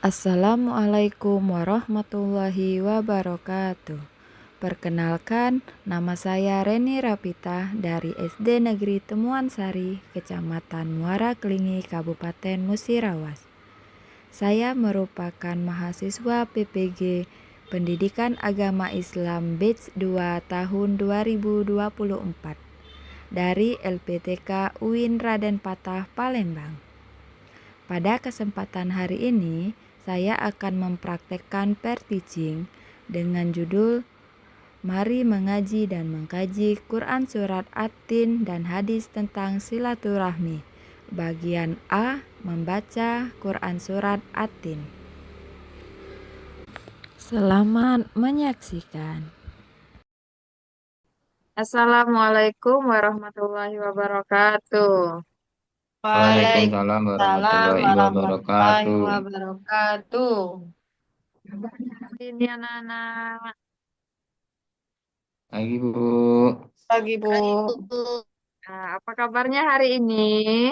Assalamualaikum warahmatullahi wabarakatuh. Perkenalkan, nama saya Reni Rapita dari SD Negeri Temuan Sari, Kecamatan Muara Kelingi, Kabupaten Musirawas. Saya merupakan mahasiswa PPG Pendidikan Agama Islam Batch 2 tahun 2024 dari LPTK UIN Raden Patah, Palembang. Pada kesempatan hari ini, saya akan mempraktekkan pair teaching dengan judul Mari Mengaji dan Mengkaji Quran Surat At-Tin dan Hadis tentang Silaturahmi. Bagian A, membaca Quran Surat At-Tin. Selamat menyaksikan. Assalamualaikum warahmatullahi wabarakatuh. Waalaikumsalam Waalaikumsalam warahmatullahi warahmatullahi wabarakatuh. wabarakatuh. Ini anak-anak. Pagi Bu. Pagi, Bu. Nah, apa kabarnya hari ini?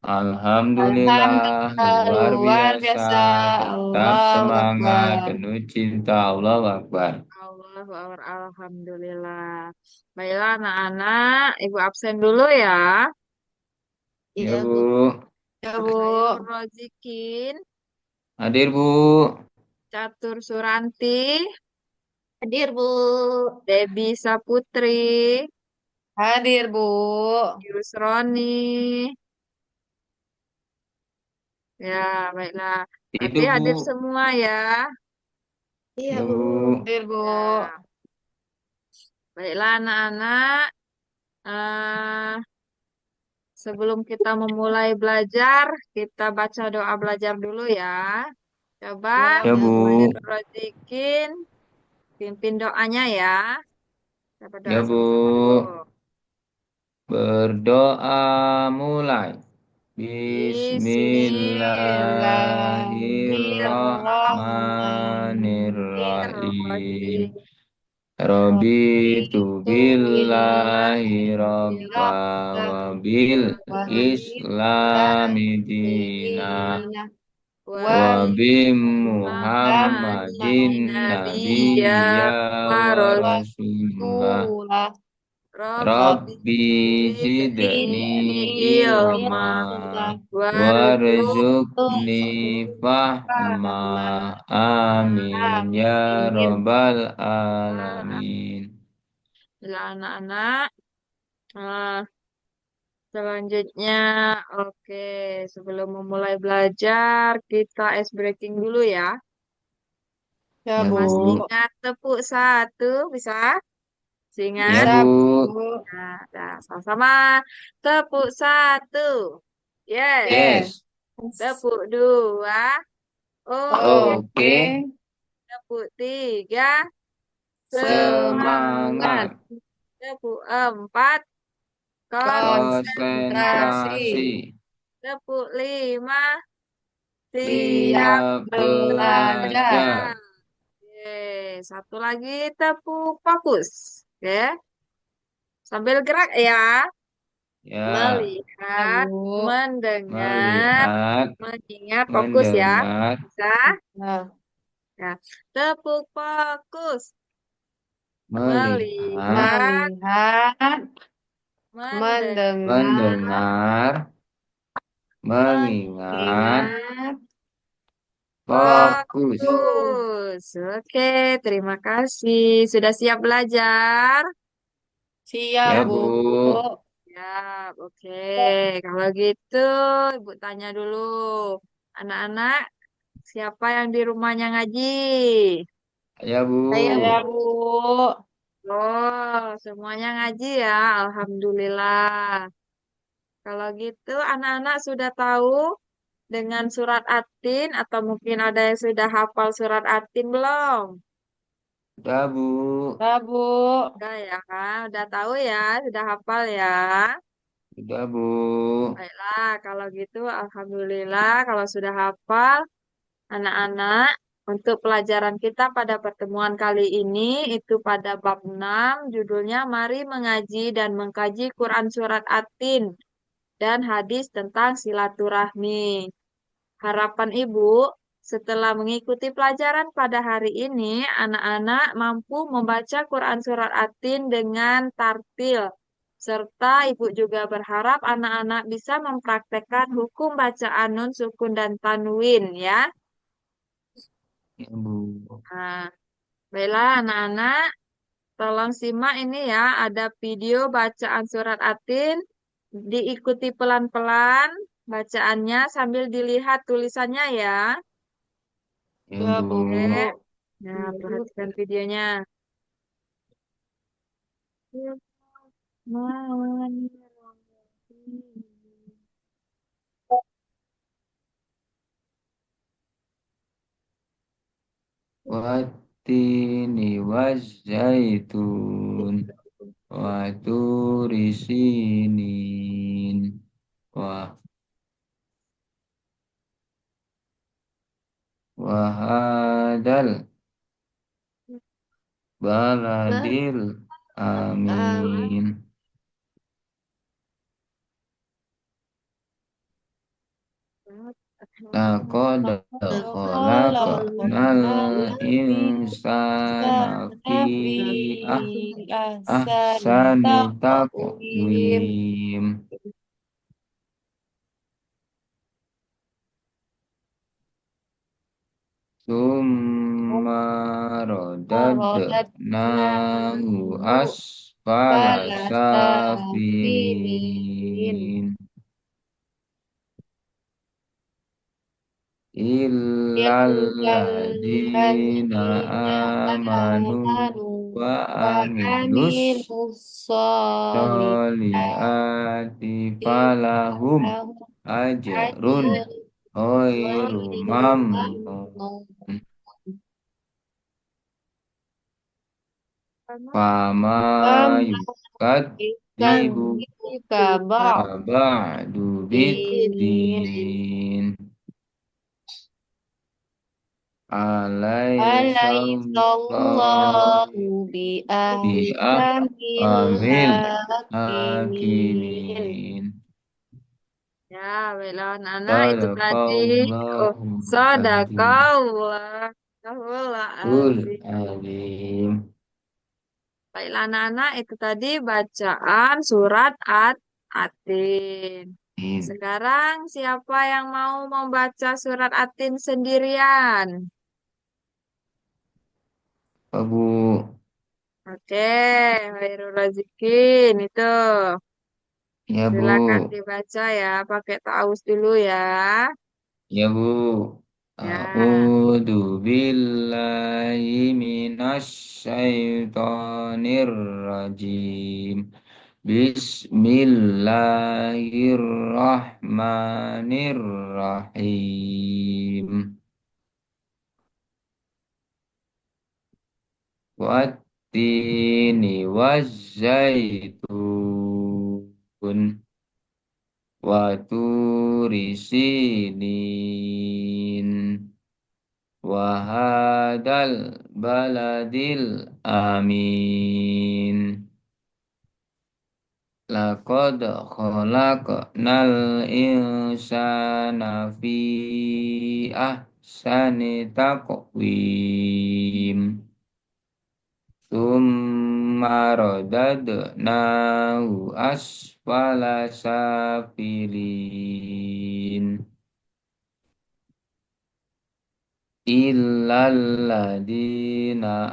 Alhamdulillah Alhamdulillah, luar luar biasa. biasa. Tetap Allahu semangat, Akbar. penuh cinta. Allahu Akbar. Allahu Akbar, alhamdulillah. Baiklah anak-anak, Ibu absen dulu ya. Ya Iya, Bu. Bu. Ya, Bu. Khairul Rozikin, Hadir Bu. Catur Suranti, Hadir, Bu. Debbie Saputri, Hadir, Bu. Yusroni. Ya, baiklah. Berarti Itu hadir Bu. semua ya. Iya, Ya Bu. Bu. Hadir, Bu. Ya, baiklah anak-anak. Eh, Sebelum kita memulai belajar, kita baca doa belajar dulu ya. Coba Ya, Ya Bu. Bu. Ibu Khairul Rozikin pimpin doanya ya. Kita Ya berdoa Bu. sama-sama dulu. Berdoa mulai. Bismillahirrahmanirrahim. Bismillahirrahmanirrahim. Raditu Raditu billahi billahi rabba rabban wa bil wa bil islami dina dina wa wa Wa bi Muhammadin muhammadin nabiyya nabiyya wa wa rasulullah. rasulah Rabbi Rabbi zidni zidni ilma ilma warzuqni warzuqni fahma. Amin ya Amin. rabbal alamin. Bila anak-anak. Nah, selanjutnya, oke, sebelum memulai belajar, kita ice breaking dulu ya. Ya, Ya Bu. Masih Bu. ingat tepuk satu, bisa? Masih Ya ingat? Bisa, Bu. Bu. Nah, sama-sama. Tepuk satu. Yes. Yes. Yes. Tepuk dua. Oke. Oke. Oke. Tepuk tiga. Semangat. Semangat. Semangat. Tepuk empat. Konsentrasi. Konsentrasi. Konsentrasi. Tepuk lima. Siap Siap Siap belajar. belajar. belajar. Oke, satu lagi tepuk fokus. Oke, sambil gerak ya. Ya. Ya, Melihat, Bu. mendengar, Melihat, mengingat. Fokus ya. mendengar, Bisa? Ya. Ya. Tepuk fokus. melihat, Melihat, Melihat, mendengar, mendengar, mendengar, mengingat, mengingat, fokus. fokus. fokus. Oke, terima kasih. Sudah siap belajar? Siap, Ya Bu. Bu. Siap, oke. Kalau gitu, Ibu tanya dulu. Anak-anak, siapa yang di rumahnya ngaji? Ya Saya, Bu. Bu. Oh, semuanya ngaji ya. Alhamdulillah. Kalau gitu, anak-anak sudah tahu dengan surat At-Tin atau mungkin ada yang sudah hafal surat At-Tin belum? Ya Bu. Ya, Bu. Udah ya, udah tahu ya, sudah hafal ya. Sudah Bu. Baiklah, kalau gitu Alhamdulillah kalau sudah hafal anak-anak untuk pelajaran kita pada pertemuan kali ini itu pada bab 6 judulnya Mari Mengaji dan Mengkaji Quran Surat At-Tin dan hadis tentang silaturahmi. Harapan Ibu Setelah mengikuti pelajaran pada hari ini, anak-anak mampu membaca Quran Surat At-Tin dengan tartil. Serta ibu juga berharap anak-anak bisa mempraktekkan hukum bacaan nun, sukun, dan tanwin ya. Ya, Bu. Nah, baiklah anak-anak, tolong simak ini ya, ada video bacaan Surat At-Tin. Diikuti pelan-pelan bacaannya sambil dilihat tulisannya ya. Ya, Ya, Bu. Bu. Oke. Nah, perhatikan videonya. Watini wazaitun. Waturi sinin. Wah, wahadal baladil amin. Laqad khalaqnal Khalaqnal insana fi insana fi ah ahsani ahsani taqwim. taqwim. Summa radadnahu Waradadnahu asfala falasafilin. safilin. Illalladzina Illalladzina amanu amanu wa wa amilus amilus solihati solihati falahum falahum ajrun ajrun ghairu ghairu mamnun. mamnun. Fama Fama yukadzibuka yukadzibuka ba'du ba'du bid-din. biddin. Alaihissallahu Alaihissallahu bi'ahkamil bi'ahkamil hakimin. hakimin. Ya, baiklah anak-anak itu tadi. Oh, Sadaqallahul azim. sadaqallah. Ul Azim. alim. Baiklah anak-anak itu tadi bacaan surat At-Atin. Sekarang siapa yang mau membaca surat Atin sendirian? Abu, Oke, Khairul Razikin itu. ya Silakan Bu, dibaca ya, pakai taus dulu ya. ya Bu. Ya. A'udzu billahi minasy syaithanir rajim. Bismillahirrahmanirrahim. Wattini wazzaitun. Waturi sinin. Wahadal baladil amin. Laqad khalaqnal insana fi ahsani taqwim. Summa radadnahu asfala safilin. Illalladzina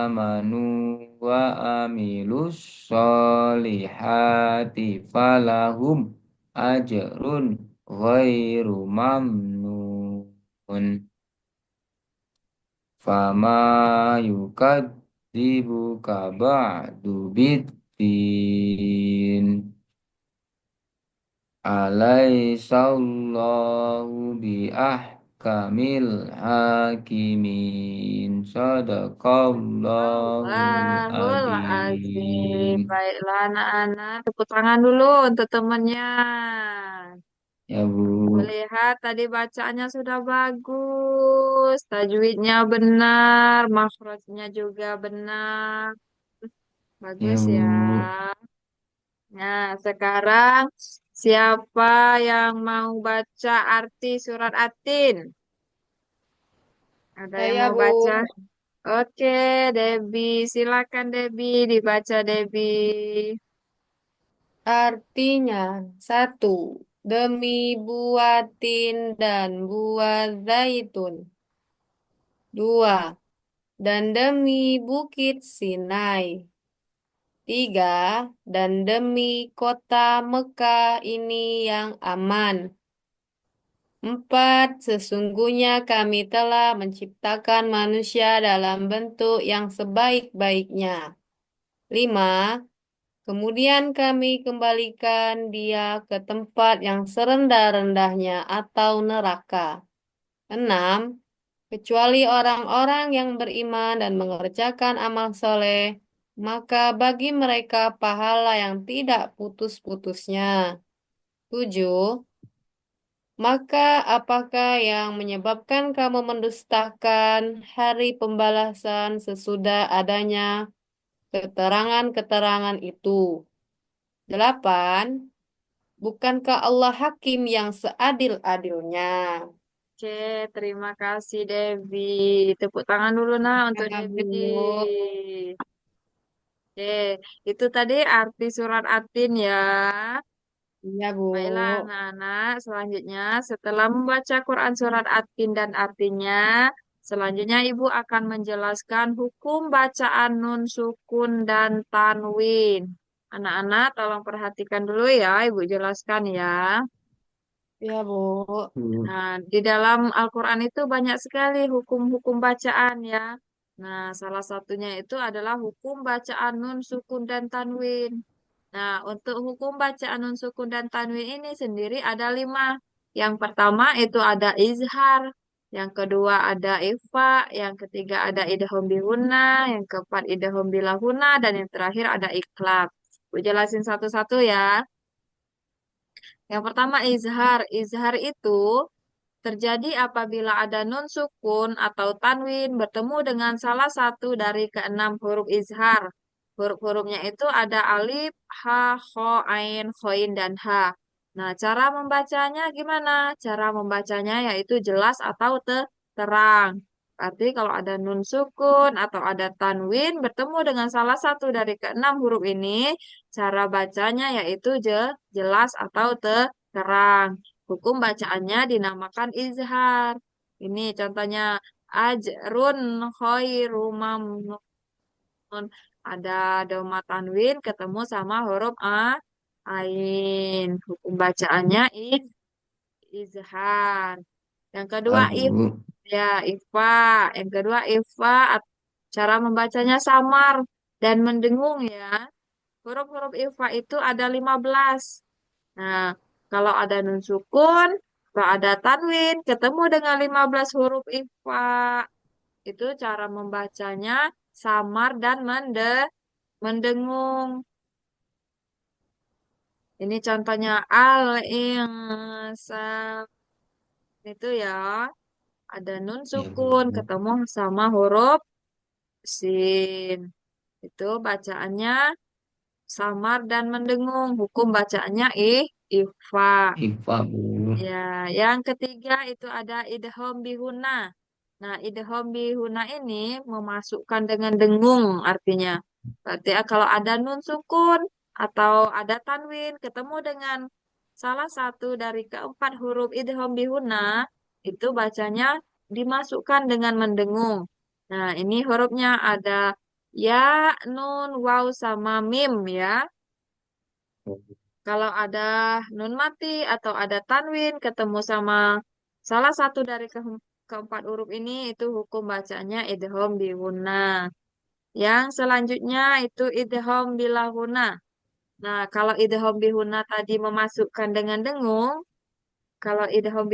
amanu wa amilus solihati falahum ajrun ghairu mamnun. Fama yukadzibuka ba'du biddin. Alaihissallahu bi'ahkamil hakimin. Sadaqallahul Allahul Azim. azim. Baiklah anak-anak, tepuk tangan dulu untuk temannya. Ya Aku Bu, lihat tadi bacaannya sudah bagus, tajwidnya benar, makhrajnya juga benar. ya Bagus ya. Bu. Nah, sekarang siapa yang mau baca arti surat Atin? Ada yang Saya, mau Bu. baca? Oke, Debbie. Silakan Debbie, dibaca Debbie. Artinya, satu, demi buah tin dan buah zaitun. Dua, dan demi Bukit Sinai. Tiga, dan demi kota Mekah ini yang aman. Empat, sesungguhnya kami telah menciptakan manusia dalam bentuk yang sebaik-baiknya. Lima, kemudian kami kembalikan dia ke tempat yang serendah-rendahnya atau neraka. Enam, kecuali orang-orang yang beriman dan mengerjakan amal soleh, maka bagi mereka pahala yang tidak putus-putusnya. Tujuh, maka apakah yang menyebabkan kamu mendustakan hari pembalasan sesudah adanya keterangan-keterangan itu? Delapan, bukankah Allah hakim yang seadil-adilnya? Oke, terima kasih Debbie. Tepuk tangan dulu nah untuk Ya, Bu. Debbie. Oke, itu tadi arti surat Atin ya. Iya, Bu. Baiklah anak-anak, selanjutnya setelah membaca Quran surat At-Tin dan artinya, selanjutnya Ibu akan menjelaskan hukum bacaan nun sukun dan tanwin. Anak-anak, tolong perhatikan dulu ya, Ibu jelaskan ya. Iya, Bu. Nah, di dalam Al-Quran itu banyak sekali hukum-hukum bacaan ya. Nah, salah satunya itu adalah hukum bacaan nun sukun dan tanwin. Nah, untuk hukum bacaan nun sukun dan tanwin ini sendiri ada 5. Yang pertama itu ada izhar, yang kedua ada ikhfa, yang ketiga ada idgham bihunna, yang keempat idgham bilahuna, dan yang terakhir ada iklab. Gue jelasin satu-satu ya. Yang pertama izhar. Izhar itu terjadi apabila ada nun sukun atau tanwin bertemu dengan salah satu dari keenam huruf izhar. Huruf-hurufnya itu ada alif, ha, kho, ain, khoin, dan ha. Nah, cara membacanya gimana? Cara membacanya yaitu jelas atau terang. Berarti kalau ada nun sukun atau ada tanwin bertemu dengan salah satu dari keenam huruf ini, cara bacanya yaitu jelas atau terang. Hukum bacaannya dinamakan izhar. Ini contohnya ajrun khairu mamnun. Ada doma tanwin ketemu sama huruf ain. Hukum bacaannya izhar. Yang kedua Abu. ya ifa. Yang kedua ifa cara membacanya samar dan mendengung ya. Huruf-huruf ifa itu ada 15. Nah, kalau ada nun sukun, atau ada tanwin, ketemu dengan 15 huruf ifa. Itu cara membacanya samar dan mendengung. Ini contohnya al-insaf. Itu ya, ada nun Ya, sukun, Bu. ketemu sama huruf sin. Itu bacaannya samar dan mendengung. Hukum bacaannya ifa. Ifa, Bu. Ya, yang ketiga itu ada idgham bihuna. Nah, idgham bihuna ini memasukkan dengan dengung artinya. Berarti kalau ada nun sukun atau ada tanwin ketemu dengan salah satu dari keempat huruf idgham bihuna, itu bacanya dimasukkan dengan mendengung. Nah, ini hurufnya ada ya, nun, waw, sama mim ya. Kalau ada nun mati atau ada tanwin ketemu sama salah satu dari keempat huruf ini itu hukum bacanya idgham bihuna. Yang selanjutnya itu idgham bilahuna. Nah, kalau idgham bihuna tadi memasukkan dengan dengung, kalau idgham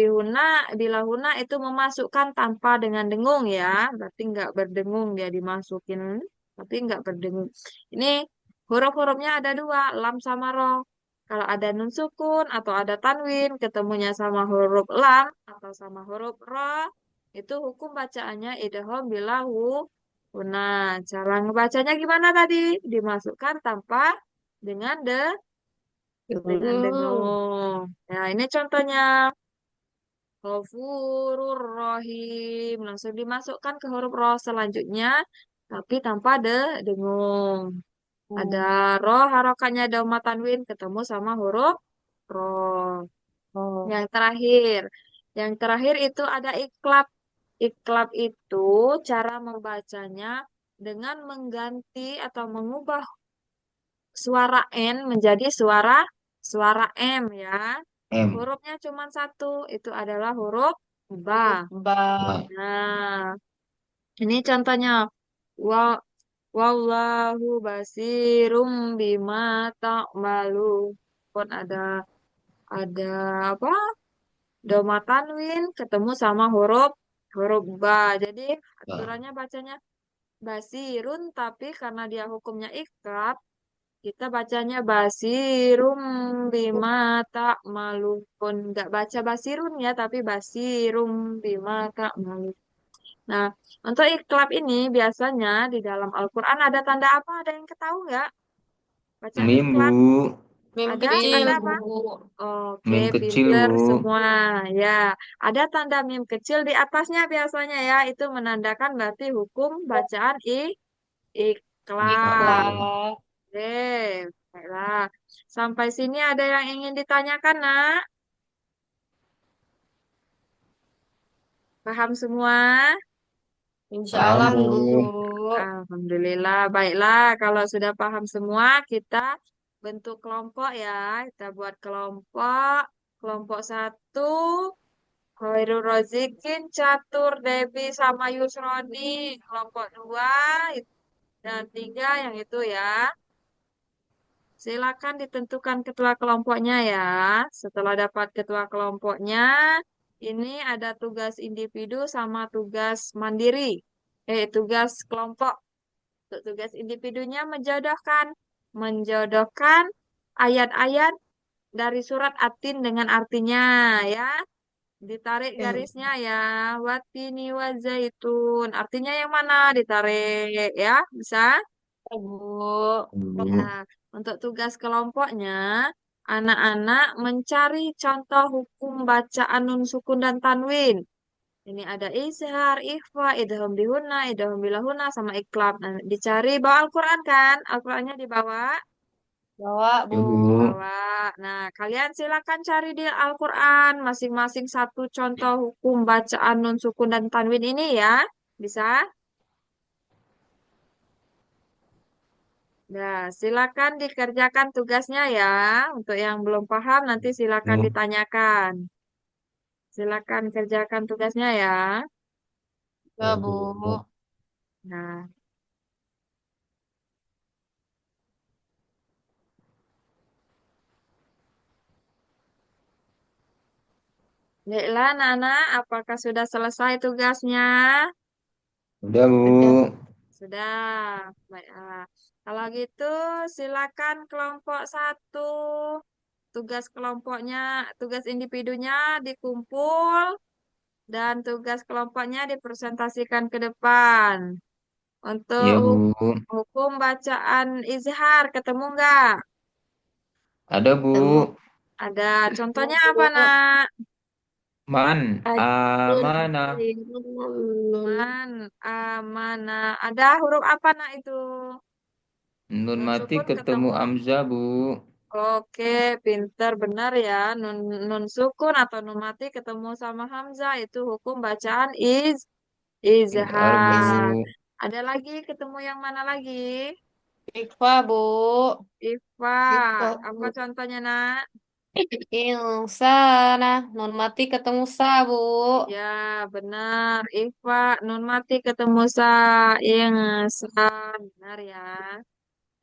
bilahuna itu memasukkan tanpa dengan dengung ya, berarti nggak berdengung dia dimasukin, tapi nggak berdengung. Ini huruf-hurufnya ada dua, lam sama ro. Kalau ada nun sukun atau ada tanwin, ketemunya sama huruf lam atau sama huruf ro, itu hukum bacaannya idgham bilahuna. Cara ngebacanya gimana tadi? Dimasukkan tanpa dengan dengan Hmm. dengung. Ya, ini contohnya. Ghafurur Rahim. Langsung dimasukkan ke huruf roh selanjutnya, tapi tanpa dengung. Ada Hmm. roh harokatnya dhamma tanwin ketemu sama huruf roh. Oh. Yang terakhir. Yang terakhir itu ada iklab. Iklab itu cara membacanya dengan mengganti atau mengubah suara N menjadi suara suara M ya. M. Hurufnya cuma satu, itu adalah huruf ba. Ba. Ba. Nah, ini contohnya. Wa wallahu basirum bima ta'malu. Pun ada apa? Doma tanwin ketemu sama huruf huruf ba. Jadi Ba. aturannya bacanya basirun tapi karena dia hukumnya ikrab, kita bacanya basirum bima ta'malun. Nggak baca basirun ya, tapi basirum bima ta'malun. Nah, untuk iklab ini biasanya di dalam Al-Quran ada tanda apa? Ada yang ketahui nggak? Bacaan Mim, Bu. iklab. Mim Ada kecil, tanda Bu. apa? Oke, Mim kecil, pinter Bu. semua. Ya, ada tanda mim kecil di atasnya biasanya ya. Itu menandakan berarti hukum bacaan iklab. Ah, Ikhlas. Oke, baiklah. Sampai sini ada yang ingin ditanyakan, nak? Paham semua? Insya paham, Allah, Bu. Bu. Alhamdulillah. Baiklah, kalau sudah paham semua, kita bentuk kelompok ya. Kita buat kelompok. Kelompok satu, Khairul Rozikin, Catur, Debi, sama Yusroni. Kelompok dua, dan tiga yang itu ya. Silakan ditentukan ketua kelompoknya ya. Setelah dapat ketua kelompoknya, ini ada tugas individu sama tugas mandiri. Tugas kelompok. Untuk tugas individunya menjodohkan ayat-ayat dari surat At-Tin dengan artinya ya. Ditarik Ya, garisnya ya. Watini wa zaitun. Artinya yang mana? Ditarik ya. Bisa? Bu. Bu. Ya, untuk tugas kelompoknya, anak-anak mencari contoh hukum bacaan nun sukun dan tanwin. Ini ada izhar, ikhfa, idgham bihunna, idgham bilahunna, sama iklab. Nah, dicari bawa Al-Quran kan? Al-Qurannya dibawa? Bawa, Bu. Ya, Bu. Bawa. Nah, kalian silakan cari di Al-Quran masing-masing satu contoh hukum bacaan nun sukun dan tanwin ini ya. Bisa? Nah, silakan dikerjakan tugasnya ya. Untuk yang belum paham, nanti silakan Bu. ditanyakan. Silakan kerjakan tugasnya ya. Ya, Ya, Bu. Bu. Nah, baiklah, Nana, apakah sudah selesai tugasnya? Udah, Bu. Udah. Sudah. Baiklah. Kalau gitu, silakan kelompok satu. Tugas kelompoknya, tugas individunya dikumpul dan tugas kelompoknya dipresentasikan ke depan. Untuk Ya, Bu. hukum bacaan izhar, ketemu nggak? Ada, Bu. Temu. Ada. Contohnya apa, Bu. nak? Man. Ajun. Amanah. Nun. Man, amanah. Ada huruf apa, nak itu? Nun Nun mati sukun ketemu ketemu. Amzah, Bu. Oke, pinter benar ya. Nun sukun atau nun mati ketemu sama hamzah itu hukum bacaan Pintar, Is. izhar. Bu. Ada lagi ketemu yang mana lagi? Ikhfa, Bu. Ifa. Ikhfa, Apa Bu. contohnya, nak? Insana. Nun mati ketemu sa, Bu. Ya, benar. Ifa, nun mati ketemu sa. Benar ya.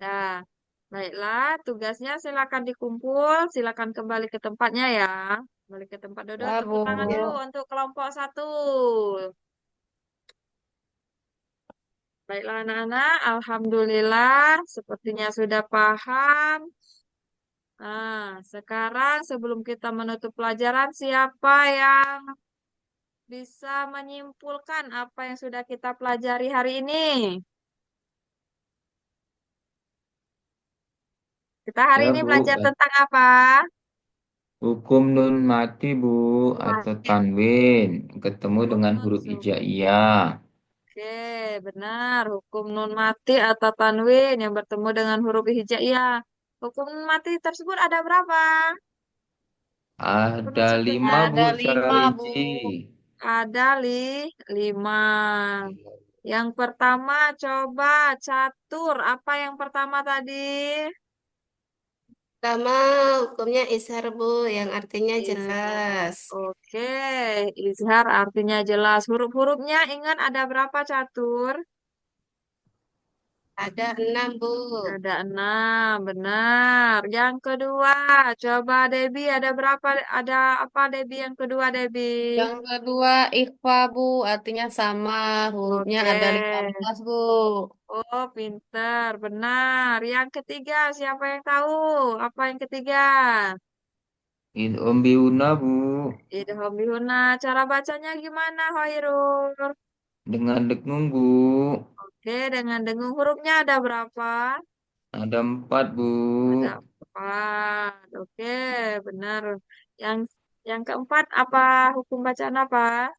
Nah, baiklah. Tugasnya silakan dikumpul. Silakan kembali ke tempatnya ya. Kembali ke tempat duduk. Ya, Tepuk tangan dulu Bu. untuk kelompok satu. Baiklah anak-anak. Alhamdulillah. Sepertinya sudah paham. Nah, sekarang sebelum kita menutup pelajaran, siapa yang bisa menyimpulkan apa yang sudah kita pelajari hari ini? Kita hari Ya, ini Bu. belajar tentang apa? Hukum nun mati, Bu, atau tanwin ketemu dengan huruf Langsung. hijaiyah. Oke, benar. Hukum nun mati atau tanwin yang bertemu dengan huruf hijaiyah. Hukum nun mati tersebut ada berapa? Perlu Ada lima, sebutkan. Bu, Ada secara 5, Bu. rinci. Ada lima. Yang pertama coba catur. Apa yang pertama tadi? Pertama, hukumnya ishar, Bu, yang artinya Izhar. jelas. Oke, izhar artinya jelas. Huruf-hurufnya ingat ada berapa catur? Ada 6, Bu. Ada enam, benar. Yang kedua, coba Debbie ada berapa? Ada apa Debbie yang kedua Debbie? Yang kedua, ikhfa, Bu, artinya sama. Hurufnya Oke. ada 15, Bu. Oh, pinter, benar. Yang ketiga, siapa yang tahu? Apa yang ketiga? Idhom biuna, Bu, Idhom bihuna. Cara bacanya gimana, Hoirul? dengan dengung, Bu. Oke, dengan dengung hurufnya ada berapa? Ada 4, Bu. Ada empat. Oke, benar. Yang yang keempat apa hukum bacaan apa?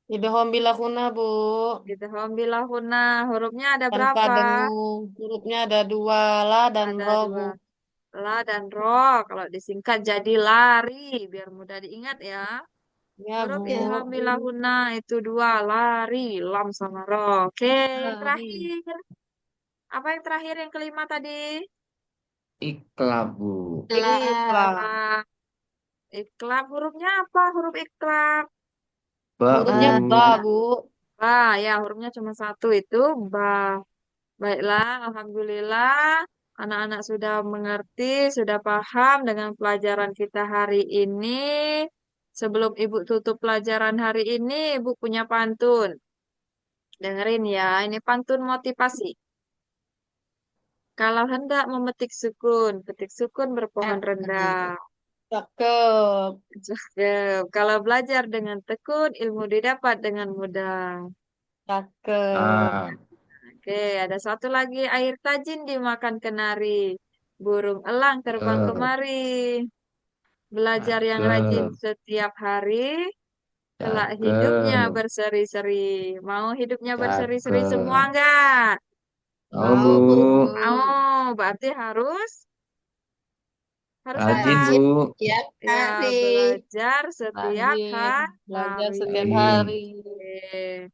Idhom bilahuna, Bu. Idhom bilahuna. Hurufnya ada Tanpa berapa? dengung. Hurufnya ada 2, la dan Ada ro, Bu. dua. La dan ro. Kalau disingkat jadi lari, biar mudah diingat ya. Ya, Huruf Bu. idgham bilahuna itu dua, lari, lam sama ro. Oke, yang Lari. terakhir. Apa yang terakhir yang kelima tadi? Iklab, Bu. Telah. Iklab. Iklab hurufnya apa? Huruf iklab. Ba, Hurufnya ba, Bu. Bu. Ba, ya hurufnya cuma satu itu ba. Baiklah, alhamdulillah anak-anak sudah mengerti, sudah paham dengan pelajaran kita hari ini. Sebelum Ibu tutup pelajaran hari ini, Ibu punya pantun. Dengerin ya, ini pantun motivasi. Kalau hendak memetik sukun, petik sukun berpohon rendah. Cakep. Cakep. Kalau belajar dengan tekun, ilmu didapat dengan mudah. Cakep. Ah, Oke, ada satu lagi. Air tajin dimakan kenari. Burung elang terbang cakep, kemari. Belajar yang rajin cakep, setiap hari. Kelak hidupnya cakep, berseri-seri. Mau hidupnya berseri-seri semua cakep. enggak? Oh, Bu. Mau, Bu. Mau, berarti harus apa? Rajin, Bu. Tiap Ya, hari. belajar setiap Rajin. Belajar hari. setiap hari. Rajin. Oke.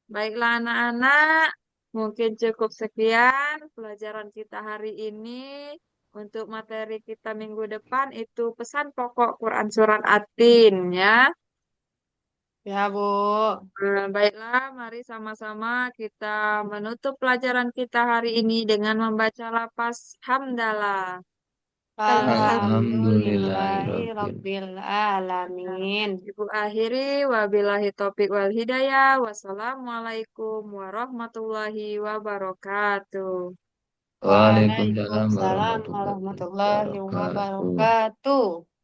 Baiklah anak-anak, mungkin cukup sekian pelajaran kita hari ini. Untuk materi kita minggu depan itu pesan pokok Quran Surat At-Tin ya. Ya, Bu. Baiklah, mari sama-sama kita menutup pelajaran kita hari ini dengan membaca lafaz hamdalah. Alhamdulillahi Alhamdulillahirabbil. Rabbil Nah, Alamin. Ibu akhiri wabillahi taufik wal hidayah. Wassalamualaikum warahmatullahi wabarakatuh. Waalaikumsalam Waalaikumsalam warahmatullahi warahmatullahi wabarakatuh. wabarakatuh.